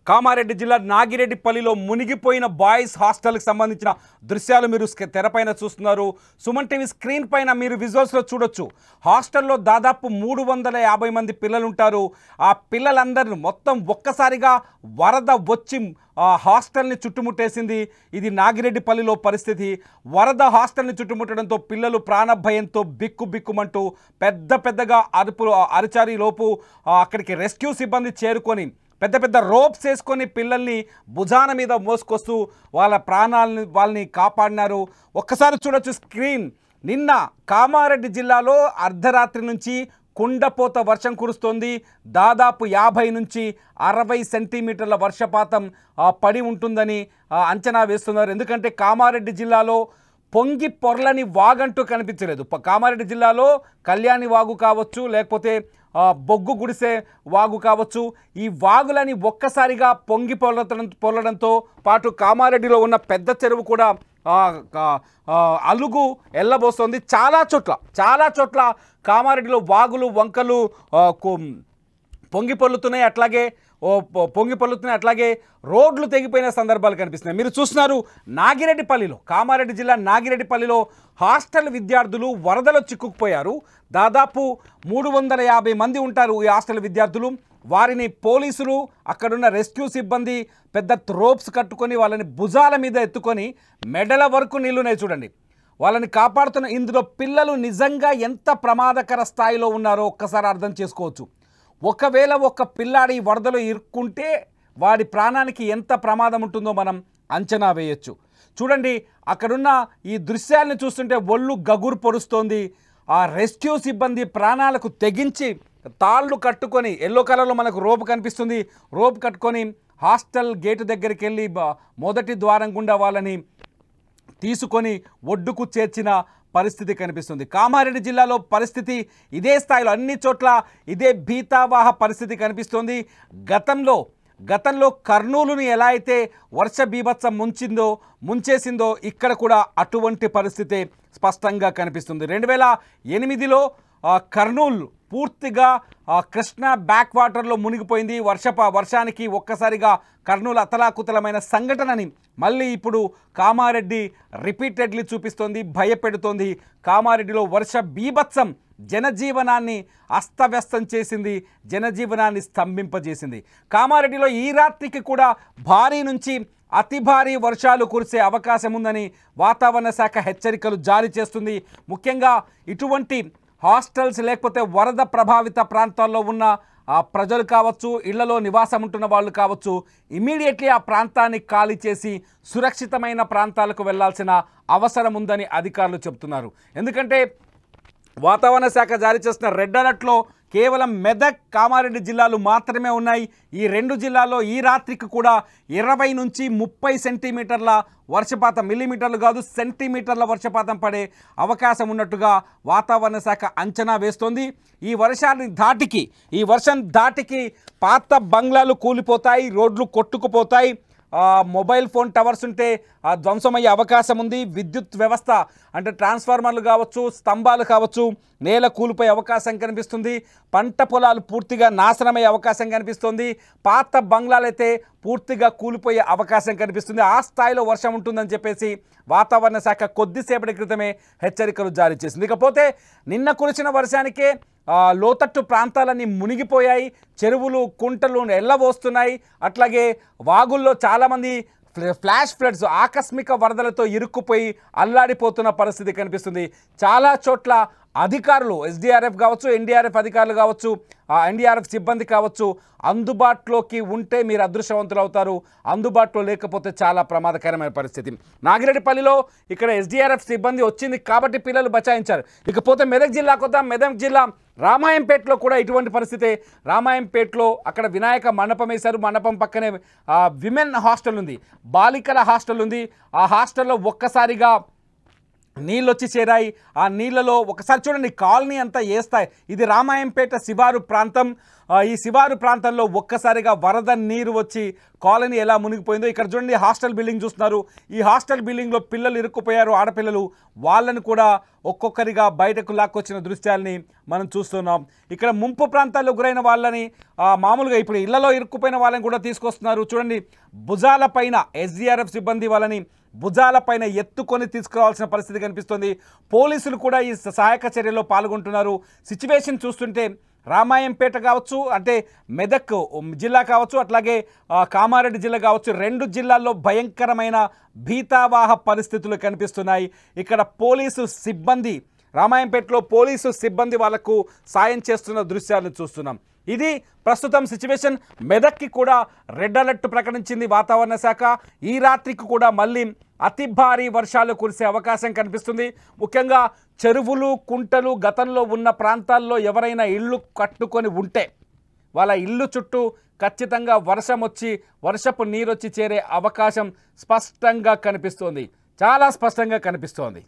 కామారెడ్డి జిల్లా నాగిరెడ్డిపల్లిలో మునిగిపోయిన బాయ్స్ హాస్టల్కి సంబంధించిన దృశ్యాలు మీరు తెరపైన చూస్తున్నారు. సుమన్ టీవీ స్క్రీన్ పైన మీరు విజువల్స్లో చూడొచ్చు. హాస్టల్లో దాదాపు 350 మంది పిల్లలు ఉంటారు. ఆ పిల్లలందరూ మొత్తం ఒక్కసారిగా వరద వచ్చి హాస్టల్ని చుట్టుముట్టేసింది. ఇది నాగిరెడ్డిపల్లిలో పరిస్థితి. వరద హాస్టల్ని చుట్టుముట్టడంతో పిల్లలు ప్రాణభయంతో బిక్కుబిక్కుమంటూ పెద్దగా అరిచారి లోపు అక్కడికి రెస్క్యూ సిబ్బంది చేరుకొని పెద్ద రోప్స్ వేసుకొని పిల్లల్ని భుజాన మీద మోసుకొస్తూ వాళ్ళని కాపాడినారు. ఒక్కసారి చూడొచ్చు స్క్రీన్. నిన్న కామారెడ్డి జిల్లాలో అర్ధరాత్రి నుంచి కుండపోత వర్షం కురుస్తోంది. దాదాపు 50 నుంచి 60 సెంటీమీటర్ల వర్షపాతం పడి ఉంటుందని అంచనా వేస్తున్నారు. ఎందుకంటే కామారెడ్డి జిల్లాలో పొంగి పొర్లని వాగంటూ కనిపించలేదు. కామారెడ్డి జిల్లాలో కళ్యాణి వాగు కావచ్చు, లేకపోతే బొగ్గు గుడిసే వాగు కావచ్చు, ఈ వాగులని ఒక్కసారిగా పొంగి పొర్లడంతో పాటు కామారెడ్డిలో ఉన్న పెద్ద చెరువు కూడా అలుగు ఎల్లబోస్తోంది. చాలా చోట్ల కామారెడ్డిలో వాగులు వంకలు పొంగి పొర్లుతున్నాయి. అట్లాగే రోడ్లు తెగిపోయిన సందర్భాలు కనిపిస్తున్నాయి. మీరు చూస్తున్నారు నాగిరెడ్డిపల్లిలో, కామారెడ్డి జిల్లా నాగిరెడ్డిపల్లిలో హాస్టల్ విద్యార్థులు వరదలో చిక్కుకుపోయారు. దాదాపు 350 మంది ఉంటారు ఈ హాస్టల్ విద్యార్థులు. వారిని పోలీసులు, అక్కడున్న రెస్క్యూ సిబ్బంది పెద్ద రోప్స్ కట్టుకొని వాళ్ళని భుజాల మీద ఎత్తుకొని మెడల వరకు నీళ్లున్నాయి చూడండి, వాళ్ళని కాపాడుతున్న. ఇందులో పిల్లలు నిజంగా ఎంత ప్రమాదకర స్థాయిలో ఉన్నారో ఒక్కసారి అర్థం చేసుకోవచ్చు. ఒకవేళ ఒక పిల్లాడి వరదలో ఇరుక్కుంటే వాడి ప్రాణానికి ఎంత ప్రమాదం ఉంటుందో మనం అంచనా వేయొచ్చు. చూడండి, అక్కడున్న ఈ దృశ్యాలను చూస్తుంటే ఒళ్ళు గగురు పొడుస్తోంది. ఆ రెస్క్యూ సిబ్బంది ప్రాణాలకు తెగించి తాళ్ళు కట్టుకొని, ఎల్లో కలర్లో మనకు రోప్ కనిపిస్తుంది, రోప్ కట్టుకొని హాస్టల్ గేటు దగ్గరికి వెళ్ళి మొదటి ద్వారం గుండా వాళ్ళని తీసుకొని ఒడ్డుకు చేర్చిన పరిస్థితి కనిపిస్తుంది. కామారెడ్డి జిల్లాలో పరిస్థితి ఇదే స్థాయిలో, అన్ని చోట్ల ఇదే భీతావాహ పరిస్థితి కనిపిస్తోంది. గతంలో కర్నూలుని ఎలా అయితే వర్ష బీభత్సం ముంచేసిందో ఇక్కడ కూడా అటువంటి పరిస్థితి స్పష్టంగా కనిపిస్తుంది. 2008లో కర్నూలు పూర్తిగా కృష్ణా బ్యాక్ వాటర్లో మునిగిపోయింది. వర్షానికి ఒక్కసారిగా కర్నూలు అతలాకుతలమైన సంఘటనని మళ్ళీ ఇప్పుడు కామారెడ్డి రిపీటెడ్లీ చూపిస్తోంది, భయపెడుతోంది. కామారెడ్డిలో వర్ష బీభత్సం జనజీవనాన్ని అస్తవ్యస్తం చేసింది, జనజీవనాన్ని స్తంభింపజేసింది. కామారెడ్డిలో ఈ రాత్రికి కూడా భారీ నుంచి అతి భారీ వర్షాలు కురిసే అవకాశం ఉందని వాతావరణ శాఖ హెచ్చరికలు జారీ చేస్తుంది. ముఖ్యంగా ఇటువంటి హాస్టల్స్ లేకపోతే వరద ప్రభావిత ప్రాంతాల్లో ఉన్న ప్రజలు కావచ్చు, ఇళ్లలో నివాసం ఉంటున్న వాళ్ళు కావచ్చు, ఇమీడియట్లీ ఆ ప్రాంతాన్ని ఖాళీ చేసి సురక్షితమైన ప్రాంతాలకు వెళ్లాల్సిన అవసరం ఉందని అధికారులు చెబుతున్నారు. ఎందుకంటే వాతావరణ శాఖ జారీ చేసిన రెడ్ అలర్ట్లో కేవలం మెదక్, కామారెడ్డి జిల్లాలు మాత్రమే ఉన్నాయి. ఈ 2 జిల్లాల్లో ఈ రాత్రికి కూడా 20 నుంచి 30 సెంటీమీటర్ల వర్షపాతం, మిల్లీమీటర్లు కాదు సెంటీమీటర్ల వర్షపాతం పడే అవకాశం ఉన్నట్టుగా వాతావరణ శాఖ అంచనా వేస్తోంది. ఈ వర్షం ధాటికి పాత బంగ్లాలు కూలిపోతాయి, రోడ్లు కొట్టుకుపోతాయి, మొబైల్ ఫోన్ టవర్స్ ఉంటే ధ్వంసమయ్యే అవకాశం ఉంది. విద్యుత్ వ్యవస్థ అంటే ట్రాన్స్ఫార్మర్లు కావచ్చు, స్తంభాలు కావచ్చు, నేల కూలిపోయే అవకాశం కనిపిస్తుంది. పంట పొలాలు పూర్తిగా నాశనమయ్యే అవకాశం కనిపిస్తుంది. పాత బంగ్లాలైతే పూర్తిగా కూలిపోయే అవకాశం కనిపిస్తుంది. ఆ స్థాయిలో వర్షం ఉంటుందని చెప్పేసి వాతావరణ శాఖ కొద్దిసేపటి క్రితమే హెచ్చరికలు జారీ చేసింది. ఇకపోతే నిన్న కురిసిన వర్షానికే లోతట్టు ప్రాంతాలన్నీ మునిగిపోయాయి, చెరువులు కుంటలు ఎల్లబోస్తున్నాయి. అట్లాగే వాగుల్లో చాలామంది ఫ్లాష్ ఫ్లడ్స్, ఆకస్మిక వరదలతో ఇరుక్కుపోయి అల్లాడిపోతున్న పరిస్థితి కనిపిస్తుంది. చాలా చోట్ల అధికారులు, ఎస్డీఆర్ఎఫ్ కావచ్చు, ఎన్డీఆర్ఎఫ్ అధికారులు కావచ్చు, ఎన్డీఆర్ఎఫ్ సిబ్బంది కావచ్చు, అందుబాటులోకి ఉంటే మీరు అదృష్టవంతులు అవుతారు, అందుబాటులో లేకపోతే చాలా ప్రమాదకరమైన పరిస్థితి. నాగిరెడ్డిపల్లిలో ఇక్కడ ఎస్డీఆర్ఎఫ్ సిబ్బంది వచ్చింది కాబట్టి పిల్లలు బచాయించారు. ఇకపోతే మెదక్ జిల్లాకు వద్దాం. మెదక్ జిల్లా రామాయంపేటలో కూడా ఇటువంటి పరిస్థితి. రామాయంపేటలో అక్కడ వినాయక మండపం వేశారు. మండపం పక్కనే విమెన్ హాస్టల్ ఉంది, బాలికల హాస్టల్ ఉంది. ఆ హాస్టల్లో ఒక్కసారిగా నీళ్ళు వచ్చి చేరాయి. ఆ నీళ్ళలో ఒకసారి చూడండి, కాలనీ అంతా ఏస్తాయి. ఇది రామాయంపేట శివారు ప్రాంతం. ఈ శివారు ప్రాంతంలో ఒక్కసారిగా వరద నీరు వచ్చి కాలనీ ఎలా మునిగిపోయిందో ఇక్కడ చూడండి. హాస్టల్ బిల్డింగ్ చూస్తున్నారు. ఈ హాస్టల్ బిల్డింగ్లో పిల్లలు ఇరుక్కుపోయారు, ఆడపిల్లలు. వాళ్ళని కూడా ఒక్కొక్కరిగా బయటకు లాక్కొచ్చిన దృశ్యాల్ని మనం చూస్తున్నాం. ఇక్కడ ముంపు ప్రాంతాల్లో గురైన వాళ్ళని మామూలుగా ఇప్పుడు ఇళ్లలో ఇరుక్కుపోయిన వాళ్ళని కూడా తీసుకొస్తున్నారు. చూడండి, భుజాల పైన ఎస్డీఆర్ఎఫ్ సిబ్బంది వాళ్ళని భుజాల పైన ఎత్తుకొని తీసుకురావాల్సిన పరిస్థితి కనిపిస్తుంది. పోలీసులు కూడా ఈ సహాయక చర్యలో పాల్గొంటున్నారు. సిచ్యువేషన్ చూస్తుంటే రామాయంపేట కావచ్చు, అంటే మెదక్ జిల్లా కావచ్చు, అట్లాగే కామారెడ్డి జిల్లా కావచ్చు, 2 జిల్లాల్లో భయంకరమైన భీతావాహ పరిస్థితులు కనిపిస్తున్నాయి. ఇక్కడ పోలీసు సిబ్బంది, రామాయంపేటలో పోలీసు సిబ్బంది వాళ్లకు సాయం చేస్తున్న దృశ్యాలను చూస్తున్నాం. ఇది ప్రస్తుతం సిచ్యువేషన్. మెదక్కి కూడా రెడ్ అలర్ట్ ప్రకటించింది వాతావరణ శాఖ. ఈ రాత్రికి కూడా మళ్ళీ అతి భారీ వర్షాలు కురిసే అవకాశం కనిపిస్తుంది. ముఖ్యంగా చెరువులు, కుంటలు గతంలో ఉన్న ప్రాంతాల్లో ఎవరైనా ఇళ్ళు కట్టుకొని ఉంటే వాళ్ళ ఇల్లు చుట్టూ ఖచ్చితంగా వర్షపు నీరు వచ్చి చేరే అవకాశం స్పష్టంగా కనిపిస్తోంది, చాలా స్పష్టంగా కనిపిస్తోంది.